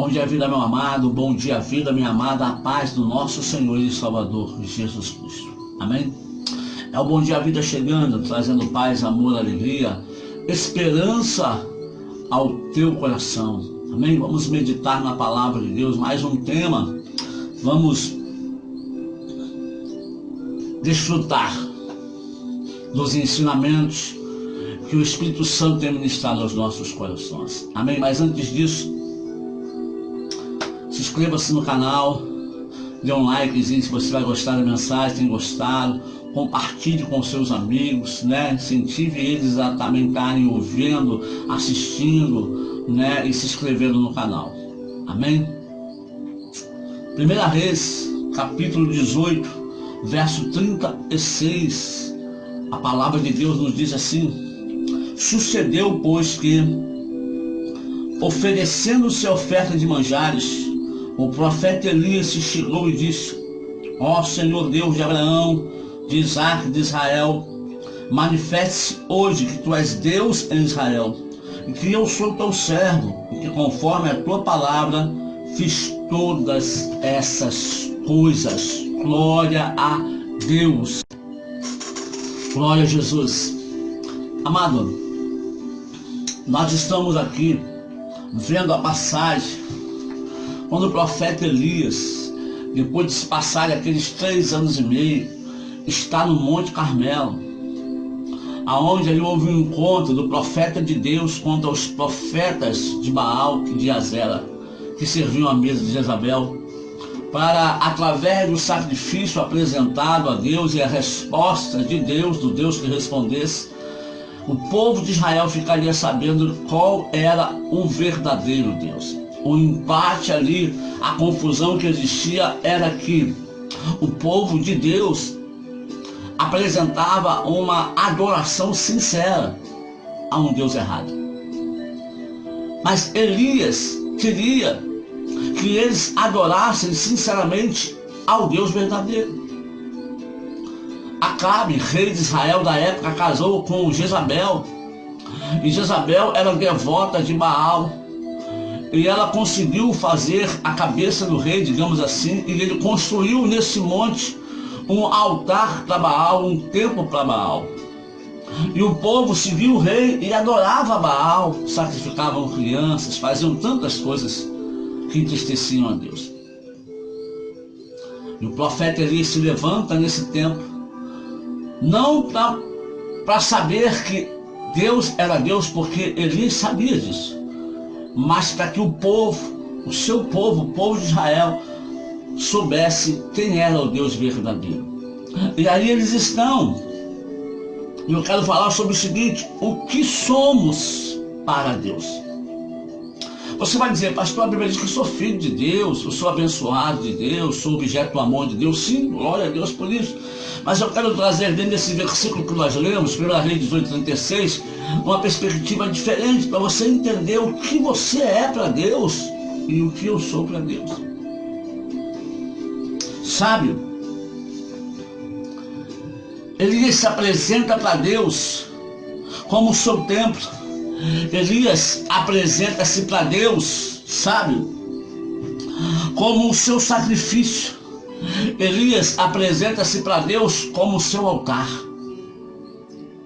Bom dia, vida, meu amado. Bom dia, vida, minha amada. A paz do nosso Senhor e Salvador, Jesus Cristo. Amém? É o Bom Dia Vida chegando, trazendo paz, amor, alegria, esperança ao teu coração. Amém? Vamos meditar na palavra de Deus. Mais um tema. Vamos desfrutar dos ensinamentos que o Espírito Santo tem ministrado aos nossos corações. Amém? Mas antes disso, se inscreva-se no canal, dê um likezinho se você vai gostar da mensagem, tem gostado, compartilhe com seus amigos, né? Incentive eles a também estarem ouvindo, assistindo, né? E se inscrevendo no canal. Amém? 1 Reis, capítulo 18, verso 36, a palavra de Deus nos diz assim: sucedeu, pois, que, oferecendo-se a oferta de manjares, o profeta Elias se chegou e disse: ó Senhor Deus de Abraão, de Isaac e de Israel, manifeste-se hoje que tu és Deus em Israel, e que eu sou teu servo, e que conforme a tua palavra fiz todas essas coisas. Glória a Deus. Glória a Jesus. Amado, nós estamos aqui vendo a passagem quando o profeta Elias, depois de se passar aqueles 3 anos e meio, está no Monte Carmelo, aonde ali houve um encontro do profeta de Deus contra os profetas de Baal e de Azera, que serviam à mesa de Jezabel, para, através do sacrifício apresentado a Deus e a resposta de Deus, do Deus que respondesse, o povo de Israel ficaria sabendo qual era o verdadeiro Deus. O empate ali, a confusão que existia era que o povo de Deus apresentava uma adoração sincera a um Deus errado. Mas Elias queria que eles adorassem sinceramente ao Deus verdadeiro. Acabe, rei de Israel da época, casou com Jezabel, e Jezabel era devota de Baal, e ela conseguiu fazer a cabeça do rei, digamos assim, e ele construiu nesse monte um altar para Baal, um templo para Baal. E o povo seguiu o rei e adorava Baal, sacrificavam crianças, faziam tantas coisas que entristeciam a Deus. E o profeta Elias se levanta nesse tempo, não para saber que Deus era Deus, porque Elias sabia disso, mas para que o povo, o seu povo, o povo de Israel, soubesse quem era o Deus verdadeiro. E aí eles estão, e eu quero falar sobre o seguinte: o que somos para Deus. Você vai dizer: pastor, a Bíblia diz que eu sou filho de Deus, eu sou abençoado de Deus, sou objeto do amor de Deus. Sim, glória a Deus por isso. Mas eu quero trazer dentro desse versículo que nós lemos, 1 Reis 18:36, uma perspectiva diferente, para você entender o que você é para Deus e o que eu sou para Deus. Sabe, Elias se apresenta para Deus como o seu templo. Elias apresenta-se para Deus, sabe, como o seu sacrifício. Elias apresenta-se para Deus como o seu altar.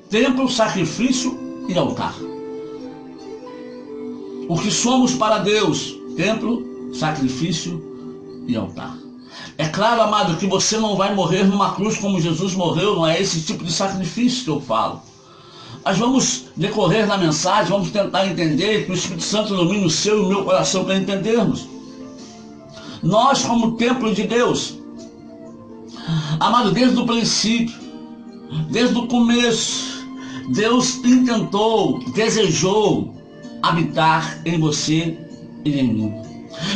Templo, sacrifício e altar. O que somos para Deus: templo, sacrifício e altar. É claro, amado, que você não vai morrer numa cruz como Jesus morreu, não é esse tipo de sacrifício que eu falo. Mas vamos decorrer na mensagem, vamos tentar entender, que o Espírito Santo ilumine o seu e o meu coração para entendermos. Nós, como templo de Deus, amado, desde o princípio, desde o começo, Deus intentou, desejou habitar em você e em mim.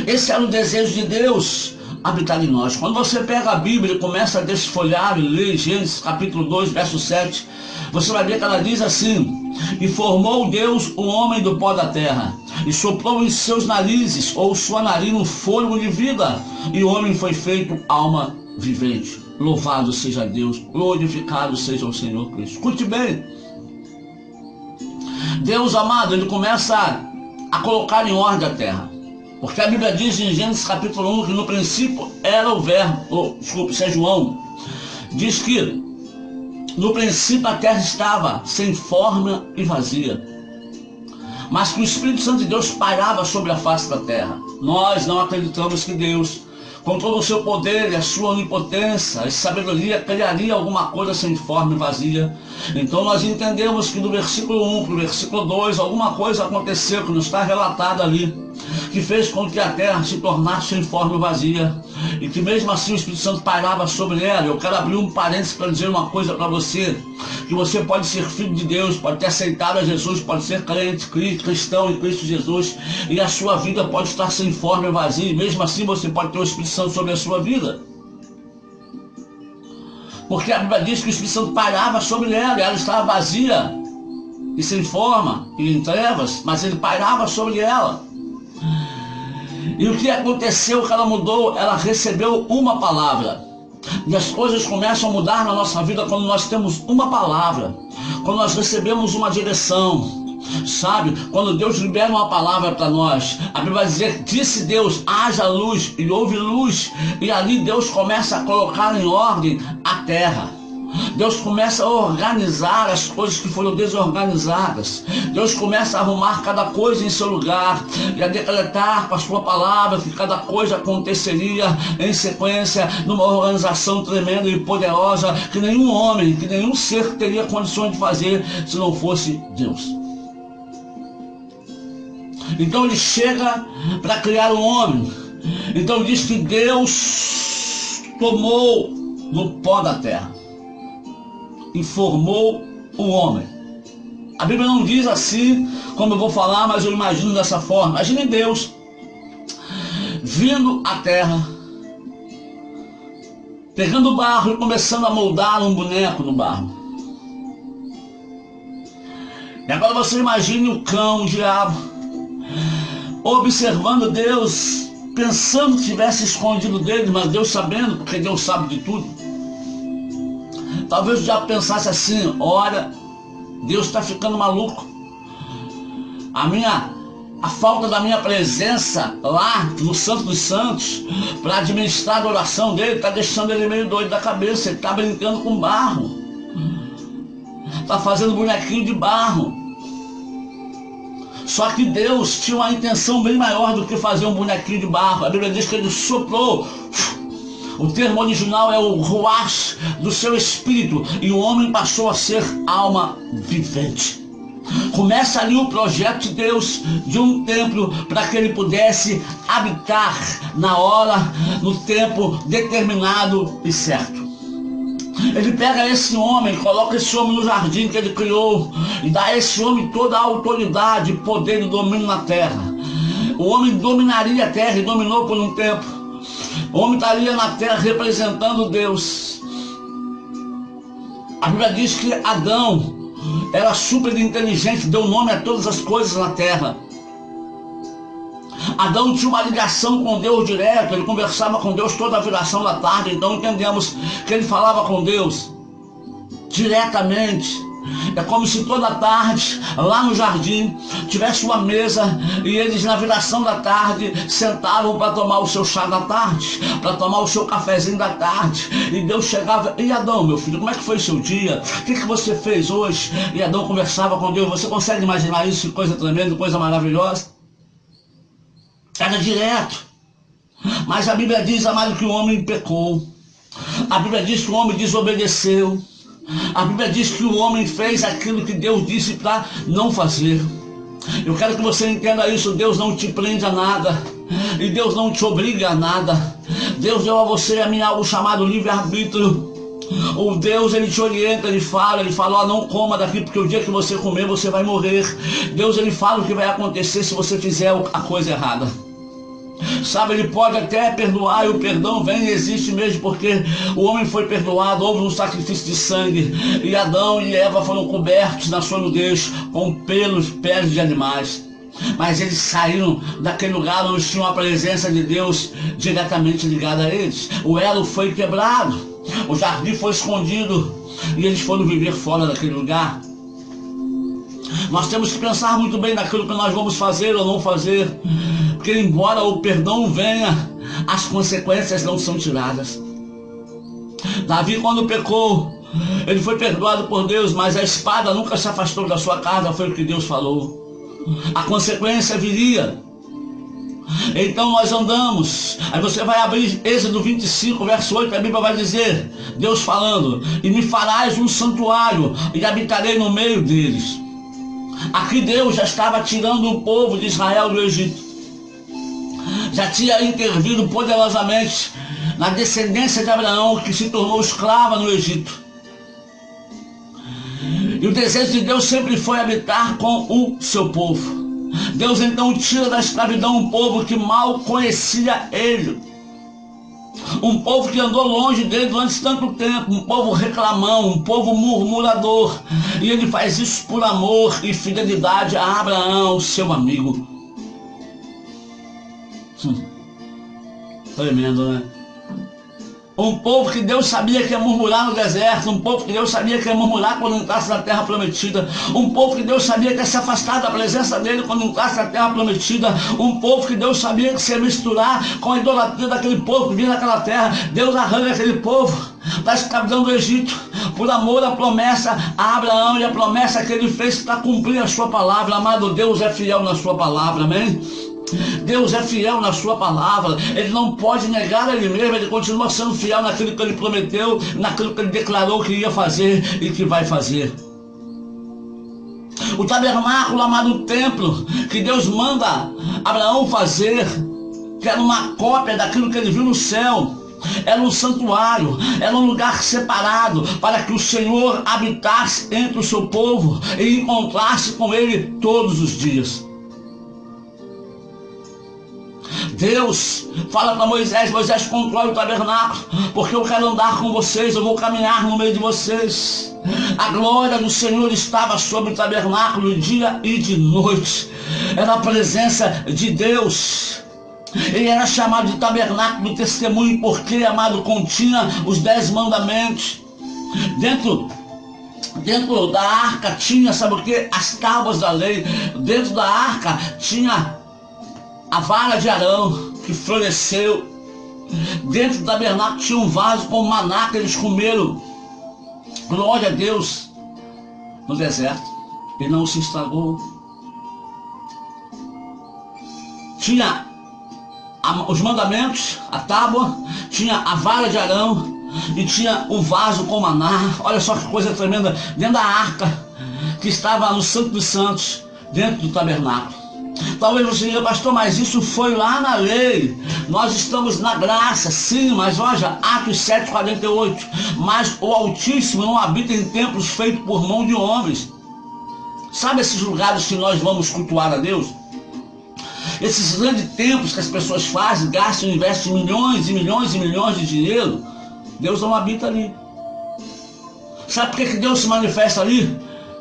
Esse era o desejo de Deus, habitar em nós. Quando você pega a Bíblia e começa a desfolhar e ler Gênesis capítulo 2, verso 7, você vai ver que ela diz assim: e formou Deus o homem do pó da terra, e soprou em seus narizes, ou sua narina, um fôlego de vida, e o homem foi feito alma vivente. Louvado seja Deus, glorificado seja o Senhor Cristo. Escute bem, Deus amado, ele começa a colocar em ordem a terra. Porque a Bíblia diz em Gênesis capítulo 1 que no princípio era o verbo, desculpe, isso é João, diz que no princípio a terra estava sem forma e vazia, mas que o Espírito Santo de Deus pairava sobre a face da terra. Nós não acreditamos que Deus, com todo o seu poder e a sua onipotência e sabedoria, criaria alguma coisa sem forma e vazia. Então nós entendemos que do versículo 1 para o versículo 2, alguma coisa aconteceu que não está relatada ali, que fez com que a terra se tornasse sem forma e vazia, e que mesmo assim o Espírito Santo pairava sobre ela. Eu quero abrir um parênteses para dizer uma coisa para você, que você pode ser filho de Deus, pode ter aceitado a Jesus, pode ser crente, cristão em Cristo Jesus, e a sua vida pode estar sem forma e vazia, e mesmo assim você pode ter o Espírito Santo sobre a sua vida. Porque a Bíblia diz que o Espírito Santo pairava sobre ela, e ela estava vazia e sem forma e em trevas, mas ele pairava sobre ela. E o que aconteceu que ela mudou? Ela recebeu uma palavra. E as coisas começam a mudar na nossa vida quando nós temos uma palavra, quando nós recebemos uma direção. Sabe, quando Deus libera uma palavra para nós, a Bíblia vai dizer: disse Deus, haja luz, e houve luz. E ali Deus começa a colocar em ordem a terra. Deus começa a organizar as coisas que foram desorganizadas. Deus começa a arrumar cada coisa em seu lugar e a decretar com a sua palavra que cada coisa aconteceria em sequência, numa organização tremenda e poderosa que nenhum homem, que nenhum ser teria condições de fazer se não fosse Deus. Então ele chega para criar o homem. Então diz que Deus tomou do pó da terra e formou o homem. A Bíblia não diz assim como eu vou falar, mas eu imagino dessa forma. Imagine Deus vindo à terra, pegando o barro e começando a moldar um boneco no barro. E agora você imagine o cão, o diabo, observando Deus, pensando que tivesse escondido dele, mas Deus sabendo, porque Deus sabe de tudo. Talvez o diabo pensasse assim: olha, Deus está ficando maluco. A falta da minha presença lá no Santo dos Santos para administrar a oração dele está deixando ele meio doido da cabeça. Ele está brincando com barro, está fazendo bonequinho de barro. Só que Deus tinha uma intenção bem maior do que fazer um bonequinho de barro. A Bíblia diz que ele soprou. O termo original é o ruach do seu espírito, e o homem passou a ser alma vivente. Começa ali o projeto de Deus de um templo para que ele pudesse habitar na hora, no tempo determinado e certo. Ele pega esse homem, coloca esse homem no jardim que ele criou e dá a esse homem toda a autoridade, poder e domínio na terra. O homem dominaria a terra e dominou por um tempo. O homem estaria na terra representando Deus. A Bíblia diz que Adão era super inteligente, deu nome a todas as coisas na terra. Adão tinha uma ligação com Deus direto, ele conversava com Deus toda a viração da tarde. Então entendemos que ele falava com Deus diretamente. É como se toda tarde, lá no jardim, tivesse uma mesa e eles na viração da tarde sentavam para tomar o seu chá da tarde, para tomar o seu cafezinho da tarde. E Deus chegava: e Adão, meu filho, como é que foi o seu dia? O que você fez hoje? E Adão conversava com Deus. Você consegue imaginar isso? Que coisa tremenda, coisa maravilhosa. Era direto. Mas a Bíblia diz, amado, que o homem pecou. A Bíblia diz que o homem desobedeceu. A Bíblia diz que o homem fez aquilo que Deus disse para não fazer. Eu quero que você entenda isso. Deus não te prende a nada, e Deus não te obriga a nada. Deus deu a você e a mim algo chamado livre-arbítrio. O Deus, ele te orienta, ele fala: ó, não coma daqui, porque o dia que você comer, você vai morrer. Deus, ele fala o que vai acontecer se você fizer a coisa errada. Sabe, ele pode até perdoar, e o perdão vem e existe mesmo, porque o homem foi perdoado, houve um sacrifício de sangue, e Adão e Eva foram cobertos na sua nudez com pelos de animais. Mas eles saíram daquele lugar onde tinha a presença de Deus diretamente ligada a eles. O elo foi quebrado, o jardim foi escondido, e eles foram viver fora daquele lugar. Nós temos que pensar muito bem naquilo que nós vamos fazer ou não fazer. porque embora o perdão venha, as consequências não são tiradas. Davi, quando pecou, ele foi perdoado por Deus, mas a espada nunca se afastou da sua casa, foi o que Deus falou. A consequência viria. Então nós andamos. Aí você vai abrir Êxodo 25, verso 8, a Bíblia vai dizer, Deus falando, e me farás um santuário, e habitarei no meio deles. Aqui Deus já estava tirando o povo de Israel do Egito. Já tinha intervido poderosamente na descendência de Abraão, que se tornou escrava no Egito. E o desejo de Deus sempre foi habitar com o seu povo. Deus então tira da escravidão um povo que mal conhecia ele. Um povo que andou longe dele durante tanto tempo, um povo reclamão, um povo murmurador. E ele faz isso por amor e fidelidade a Abraão, seu amigo. Tremendo, né? Um povo que Deus sabia que ia murmurar no deserto, um povo que Deus sabia que ia murmurar quando entrasse na terra prometida, um povo que Deus sabia que ia se afastar da presença dele quando entrasse na terra prometida, um povo que Deus sabia que se ia misturar com a idolatria daquele povo que vinha naquela terra. Deus arranca aquele povo da escravidão do Egito, por amor à promessa a Abraão e a promessa que ele fez para cumprir a sua palavra. Amado, Deus é fiel na sua palavra, amém? Deus é fiel na sua palavra, ele não pode negar a ele mesmo, ele continua sendo fiel naquilo que ele prometeu, naquilo que ele declarou que ia fazer e que vai fazer. O tabernáculo, amado, templo que Deus manda Abraão fazer, que era uma cópia daquilo que ele viu no céu, era um santuário, era um lugar separado para que o Senhor habitasse entre o seu povo e encontrasse com ele todos os dias. Deus fala para Moisés, Moisés, controle o tabernáculo, porque eu quero andar com vocês, eu vou caminhar no meio de vocês. A glória do Senhor estava sobre o tabernáculo dia e de noite, era a presença de Deus. Ele era chamado de tabernáculo do testemunho, porque, amado, continha os 10 mandamentos. Dentro da arca tinha, sabe o que? As tábuas da lei. Dentro da arca tinha a vara de Arão, que floresceu. Dentro do tabernáculo tinha um vaso com maná que eles comeram. Glória a Deus. No deserto. E não se estragou. Tinha os mandamentos, a tábua, tinha a vara de Arão e tinha o vaso com maná. Olha só que coisa tremenda. Dentro da arca, que estava no Santo dos Santos, dentro do tabernáculo. Talvez você diga, pastor, mas isso foi lá na lei. Nós estamos na graça, sim, mas olha, Atos 7,48. Mas o Altíssimo não habita em templos feitos por mão de homens. Sabe esses lugares que nós vamos cultuar a Deus? Esses grandes templos que as pessoas fazem, gastam, investem milhões e milhões e milhões de dinheiro. Deus não habita ali. Sabe por que Deus se manifesta ali?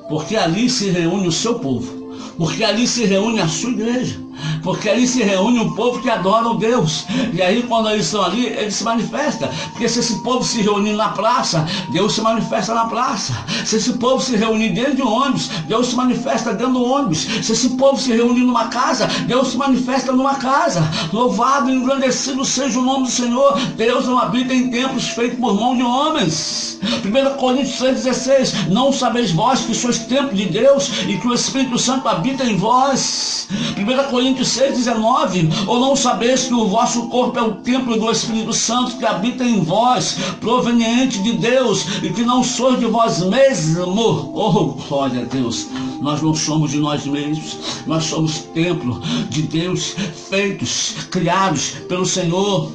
Porque ali se reúne o seu povo. Porque ali se reúne a sua igreja, porque ali se reúne um povo que adora o Deus, e aí quando eles estão ali, ele se manifesta, porque se esse povo se reunir na praça, Deus se manifesta na praça. Se esse povo se reunir dentro de um ônibus, Deus se manifesta dentro do ônibus. Se esse povo se reunir numa casa, Deus se manifesta numa casa. Louvado e engrandecido seja o nome do Senhor. Deus não habita em templos feitos por mão de homens. 1 Coríntios 3,16. Não sabeis vós que sois templo de Deus e que o Espírito Santo habita em vós. 1 Coríntios 6,19. Ou não sabeis que o vosso corpo é o templo do Espírito Santo que habita em vós, proveniente de Deus, e que não sois de vós mesmo. Oh, glória a Deus. Nós não somos de nós mesmos, nós somos templo de Deus, feitos, criados pelo Senhor.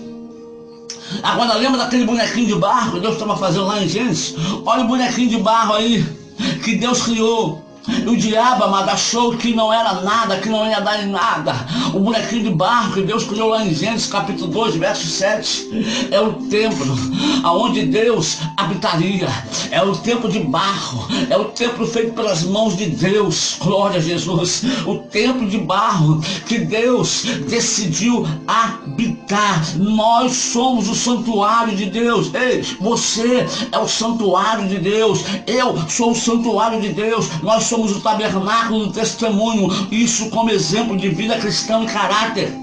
Agora lembra daquele bonequinho de barro que Deus estava fazendo lá em Gênesis? Olha o bonequinho de barro aí que Deus criou. O diabo, amado, achou que não era nada, que não ia dar em nada. O bonequinho de barro que Deus criou lá em Gênesis capítulo 2, verso 7, é o templo aonde Deus habitaria. É o templo de barro, é o templo feito pelas mãos de Deus. Glória a Jesus. O templo de barro que Deus decidiu habitar. Nós somos o santuário de Deus. Ei, você é o santuário de Deus. Eu sou o santuário de Deus. Nós somos o tabernáculo do testemunho, isso como exemplo de vida cristã e caráter.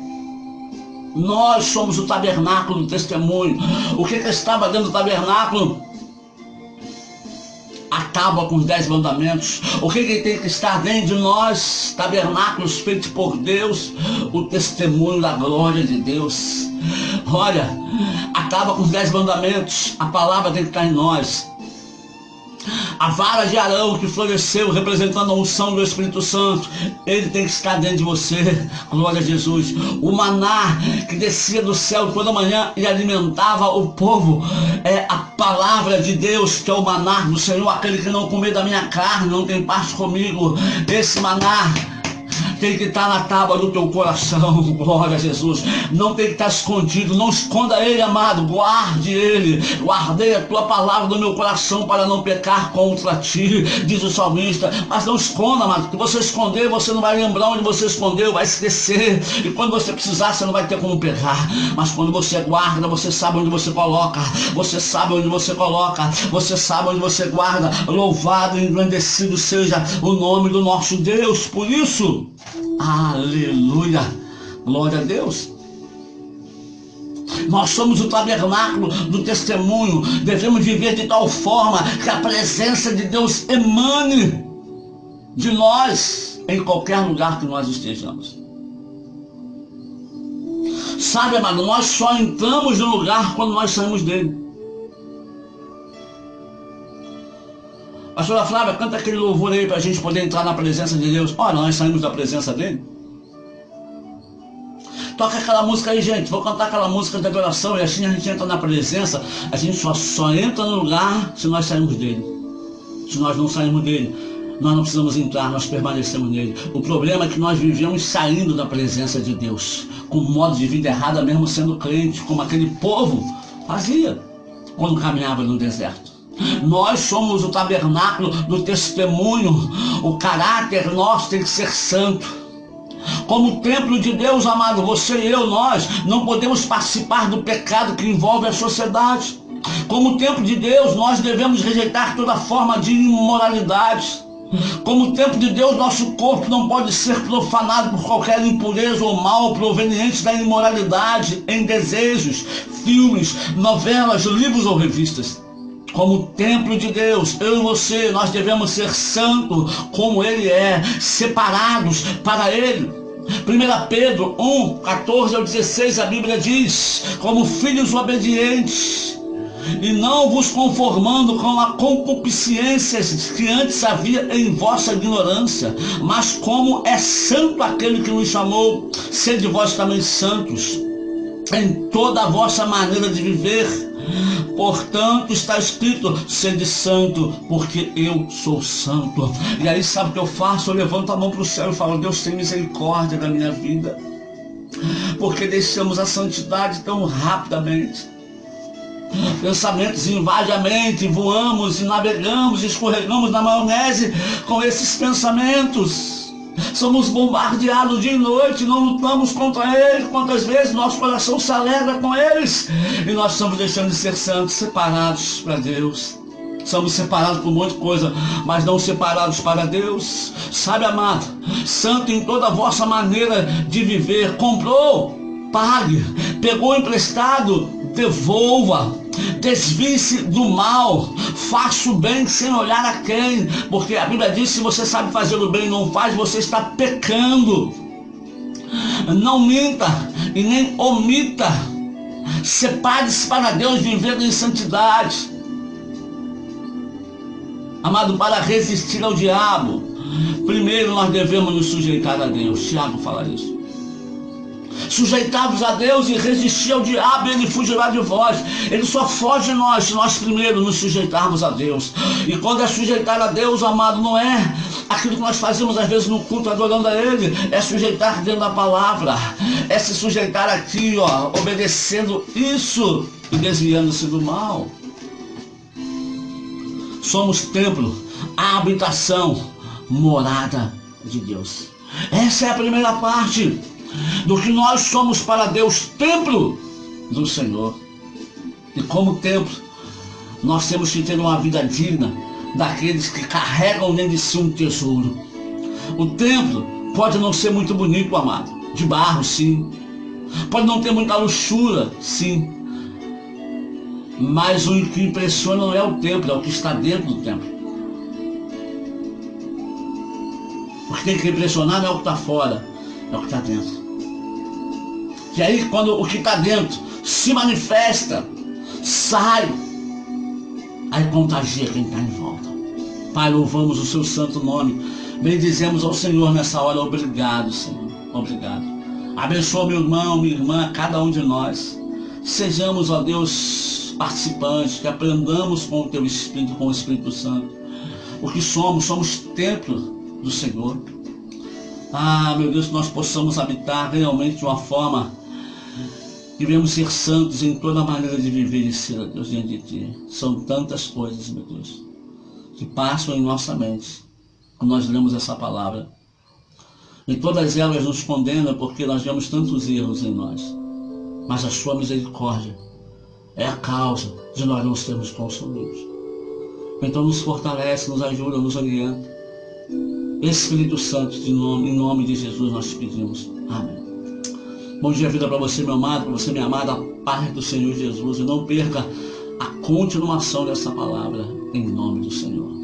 Nós somos o tabernáculo do testemunho. O que estava dentro do tabernáculo? A tábua com os 10 mandamentos. O que tem que estar dentro de nós? Tabernáculos feitos por Deus, o testemunho da glória de Deus. Olha, a tábua com os 10 mandamentos, a palavra tem que estar em nós. A vara de Arão que floresceu representando a unção do Espírito Santo, ele tem que estar dentro de você. Glória a Jesus. O maná que descia do céu toda manhã e alimentava o povo, é a palavra de Deus, que é o maná do Senhor. Aquele que não comer da minha carne não tem parte comigo. Esse maná tem que estar na tábua do teu coração. Glória a Jesus. Não tem que estar escondido. Não esconda ele, amado. Guarde ele. Guardei a tua palavra no meu coração para não pecar contra ti, diz o salmista. Mas não esconda, amado. Se você esconder, você não vai lembrar onde você escondeu, vai esquecer. E quando você precisar, você não vai ter como pegar. Mas quando você guarda, você sabe onde você coloca. Você sabe onde você coloca. Você sabe onde você guarda. Louvado e engrandecido seja o nome do nosso Deus. Por isso, aleluia, glória a Deus. Nós somos o tabernáculo do testemunho. Devemos viver de tal forma que a presença de Deus emane de nós em qualquer lugar que nós estejamos. Sabe, amado, nós só entramos no lugar quando nós saímos dele. Pastora Flávia, canta aquele louvor aí para a gente poder entrar na presença de Deus. Olha, nós saímos da presença dele. Toca aquela música aí, gente. Vou cantar aquela música de adoração e assim a gente entra na presença. A gente só entra no lugar se nós sairmos dele. Se nós não sairmos dele, nós não precisamos entrar, nós permanecemos nele. O problema é que nós vivemos saindo da presença de Deus, com um modo de vida errado, mesmo sendo crente, como aquele povo fazia quando caminhava no deserto. Nós somos o tabernáculo do testemunho. O caráter nosso tem que ser santo. Como templo de Deus, amado, você e eu, nós não podemos participar do pecado que envolve a sociedade. Como templo de Deus, nós devemos rejeitar toda forma de imoralidade. Como templo de Deus, nosso corpo não pode ser profanado por qualquer impureza ou mal proveniente da imoralidade em desejos, filmes, novelas, livros ou revistas. Como templo de Deus, eu e você, nós devemos ser santos como Ele é, separados para Ele. 1 Pedro 1, 14 ao 16, a Bíblia diz: como filhos obedientes, e não vos conformando com a concupiscência que antes havia em vossa ignorância, mas como é santo aquele que nos chamou, sede vós também santos em toda a vossa maneira de viver. Portanto, está escrito: sede santo, porque eu sou santo. E aí, sabe o que eu faço? Eu levanto a mão para o céu e falo: Deus, tem misericórdia da minha vida, porque deixamos a santidade tão rapidamente. Pensamentos invadem a mente, voamos e navegamos, escorregamos na maionese com esses pensamentos. Somos bombardeados dia e noite, não lutamos contra eles. Quantas vezes nosso coração se alegra com eles e nós estamos deixando de ser santos, separados para Deus. Somos separados por um monte de coisa, mas não separados para Deus. Sabe, amado, santo em toda a vossa maneira de viver. Comprou, pague. Pegou emprestado, devolva. Desvie-se do mal, faça o bem sem olhar a quem, porque a Bíblia diz: se você sabe fazer o bem e não faz, você está pecando. Não minta e nem omita. Separe-se para Deus, vivendo em santidade. Amado, para resistir ao diabo, primeiro nós devemos nos sujeitar a Deus. Tiago fala isso. Sujeitai-vos a Deus e resistir ao diabo, e ele fugirá de vós. Ele só foge de nós se nós primeiro nos sujeitarmos a Deus. E quando é sujeitar a Deus, amado, não é aquilo que nós fazemos às vezes no culto adorando a Ele, é sujeitar dentro da palavra, é se sujeitar aqui, ó, obedecendo isso e desviando-se do mal. Somos templo, a habitação, morada de Deus. Essa é a primeira parte do que nós somos para Deus, templo do Senhor. E como templo, nós temos que ter uma vida digna daqueles que carregam dentro de si um tesouro. O templo pode não ser muito bonito, amado, de barro sim, Pode não ter muita luxúria, sim. Mas o que impressiona não é o templo, é o que está dentro do templo. O que tem que impressionar não é o que está fora, é o que está dentro. E aí, quando o que está dentro se manifesta, sai, aí contagia quem está em volta. Pai, louvamos o seu santo nome. Bendizemos ao Senhor nessa hora. Obrigado, Senhor. Obrigado. Abençoa meu irmão, minha irmã, cada um de nós. Sejamos, ó Deus, participantes, que aprendamos com o teu Espírito, com o Espírito Santo. O que somos templo do Senhor. Ah, meu Deus, que nós possamos habitar realmente de uma forma que venhamos ser santos em toda a maneira de viver e ser, ó Deus, diante de Ti. São tantas coisas, meu Deus, que passam em nossa mente quando nós lemos essa palavra. E todas elas nos condenam porque nós vemos tantos erros em nós. Mas a sua misericórdia é a causa de nós não sermos consumidos. Então nos fortalece, nos ajuda, nos orienta. Espírito Santo, em nome de Jesus nós te pedimos. Amém. Bom dia, vida para você, meu amado, para você, minha amada, a paz do Senhor Jesus. E não perca a continuação dessa palavra, em nome do Senhor.